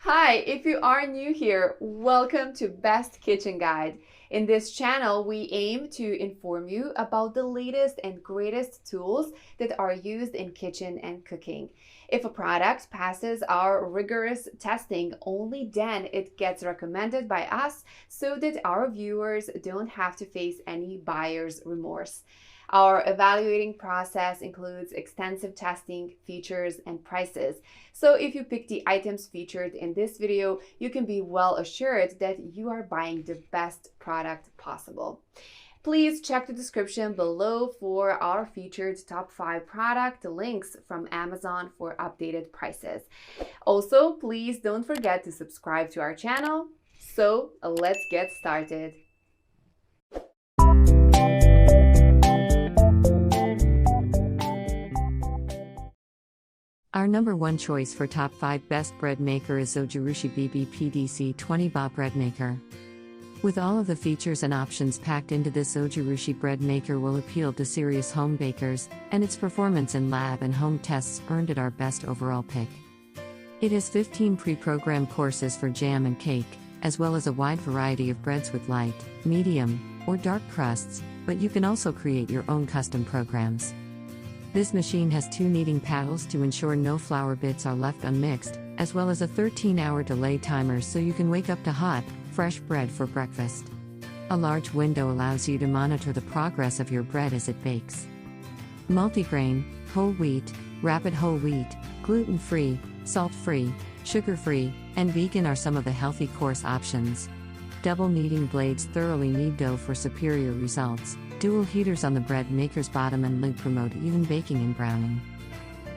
Hi, if you are new here, welcome to Best Kitchen Guide. In this channel, we aim to inform you about the latest and greatest tools that are used in kitchen and cooking. If a product passes our rigorous testing, only then it gets recommended by us so that our viewers don't have to face any buyer's remorse. Our evaluating process includes extensive testing, features, and prices. So if you pick the items featured in this video, you can be well assured that you are buying the best product possible. Please check the description below for our featured top 5 product links from Amazon for updated prices. Also, please don't forget to subscribe to our channel. So let's get started. Our number one choice for top 5 best bread maker is Zojirushi BBPDC 20 Baht bread maker. With all of the features and options packed into this Zojirushi bread maker will appeal to serious home bakers, and its performance in lab and home tests earned it our best overall pick. It has 15 pre-programmed courses for jam and cake, as well as a wide variety of breads with light, medium, or dark crusts, but you can also create your own custom programs. This machine has 2 kneading paddles to ensure no flour bits are left unmixed, as well as a 13-hour delay timer so you can wake up to hot, fresh bread for breakfast. A large window allows you to monitor the progress of your bread as it bakes. Multigrain, whole wheat, rapid whole wheat, gluten-free, salt-free, sugar-free, and vegan are some of the healthy course options. Double kneading blades thoroughly knead dough for superior results. Dual heaters on the bread maker's bottom and lid promote even baking and browning.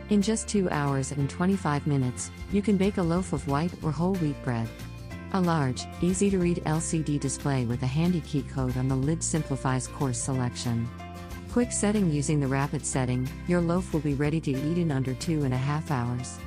In just 2 hours and 25 minutes, you can bake a loaf of white or whole wheat bread. A large, easy-to-read LCD display with a handy key code on the lid simplifies course selection. Quick setting using the rapid setting, your loaf will be ready to eat in under 2.5 hours.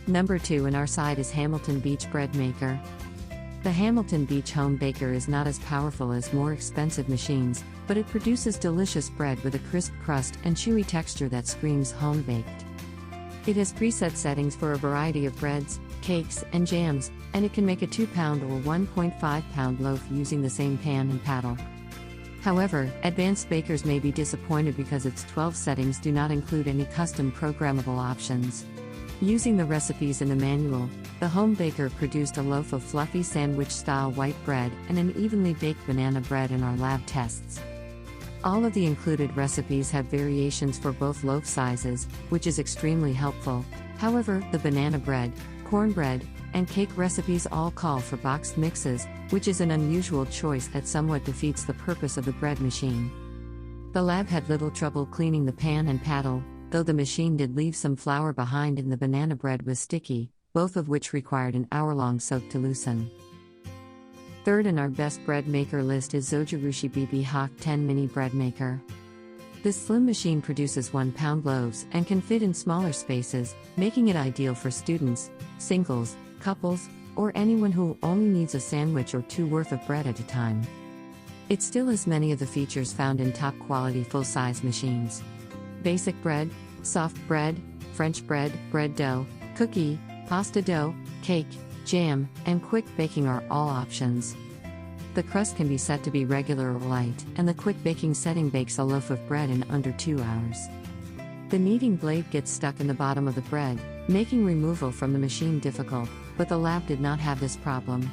Number 2 in our side is Hamilton Beach Bread Maker. The Hamilton Beach Home Baker is not as powerful as more expensive machines, but it produces delicious bread with a crisp crust and chewy texture that screams home-baked. It has preset settings for a variety of breads, cakes, and jams, and it can make a 2-pound or 1.5-pound loaf using the same pan and paddle. However, advanced bakers may be disappointed because its 12 settings do not include any custom programmable options. Using the recipes in the manual, the home baker produced a loaf of fluffy sandwich-style white bread and an evenly baked banana bread in our lab tests. All of the included recipes have variations for both loaf sizes, which is extremely helpful. However, the banana bread, cornbread, and cake recipes all call for boxed mixes, which is an unusual choice that somewhat defeats the purpose of the bread machine. The lab had little trouble cleaning the pan and paddle, though the machine did leave some flour behind and the banana bread was sticky, both of which required an hour-long soak to loosen. Third in our best bread maker list is Zojirushi BB Hawk 10 Mini Bread Maker. This slim machine produces 1-pound loaves and can fit in smaller spaces, making it ideal for students, singles, couples, or anyone who only needs a sandwich or two worth of bread at a time. It still has many of the features found in top-quality full-size machines. Basic bread, soft bread, French bread, bread dough, cookie, pasta dough, cake, jam, and quick baking are all options. The crust can be set to be regular or light, and the quick baking setting bakes a loaf of bread in under 2 hours. The kneading blade gets stuck in the bottom of the bread, making removal from the machine difficult, but the lab did not have this problem.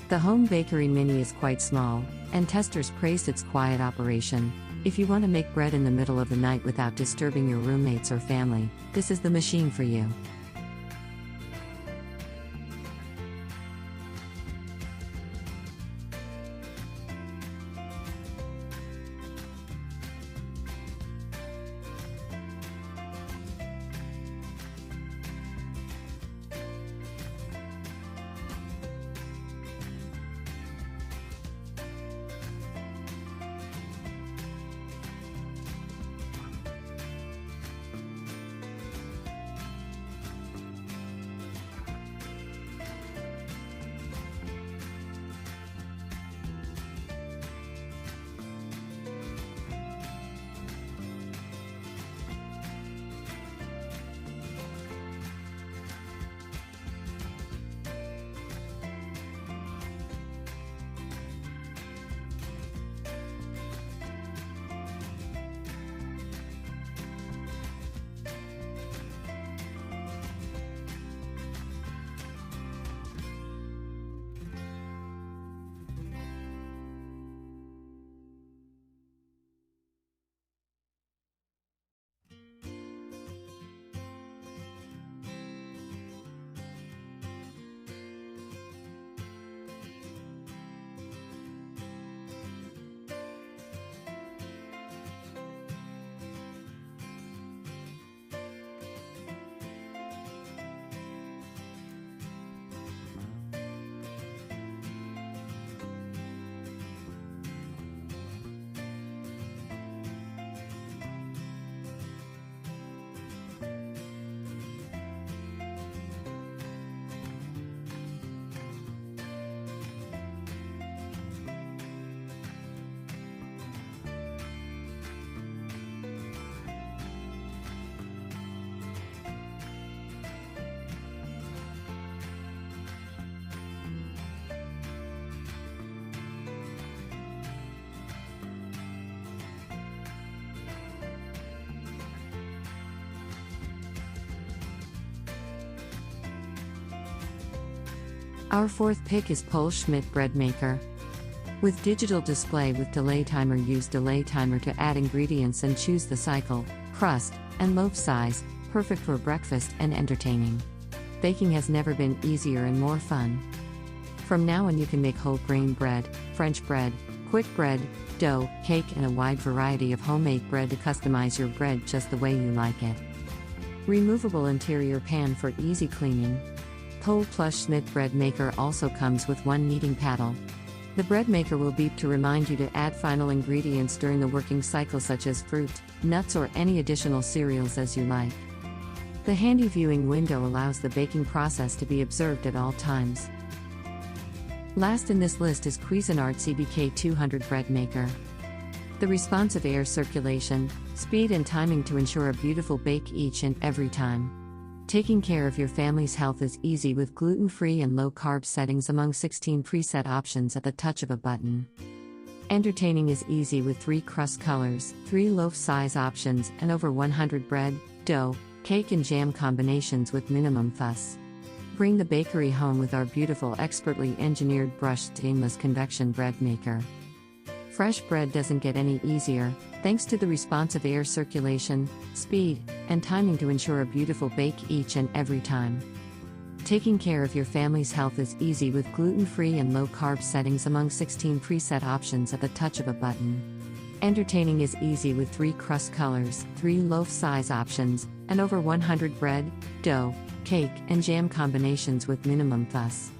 The home bakery mini is quite small, and testers praised its quiet operation. If you want to make bread in the middle of the night without disturbing your roommates or family, this is the machine for you. Our fourth pick is Schmidt Bread Maker. With digital display with delay timer, use delay timer to add ingredients and choose the cycle, crust, and loaf size, perfect for breakfast and entertaining. Baking has never been easier and more fun. From now on you can make whole grain bread, French bread, quick bread, dough, cake, and a wide variety of homemade bread to customize your bread just the way you like it. Removable interior pan for easy cleaning. Schmidt Bread Maker also comes with one kneading paddle. The bread maker will beep to remind you to add final ingredients during the working cycle, such as fruit, nuts, or any additional cereals as you like. The handy viewing window allows the baking process to be observed at all times. Last in this list is Cuisinart CBK 200 Bread Maker. The responsive air circulation, speed, and timing to ensure a beautiful bake each and every time. Taking care of your family's health is easy with gluten-free and low-carb settings among 16 preset options at the touch of a button. Entertaining is easy with 3 crust colors, 3 loaf size options, and over 100 bread, dough, cake, and jam combinations with minimum fuss. Bring the bakery home with our beautiful, expertly engineered brushed stainless convection bread maker. Fresh bread doesn't get any easier, thanks to the responsive air circulation, speed, and timing to ensure a beautiful bake each and every time. Taking care of your family's health is easy with gluten-free and low-carb settings among 16 preset options at the touch of a button. Entertaining is easy with 3 crust colors, 3 loaf size options, and over 100 bread, dough, cake, and jam combinations with minimum fuss.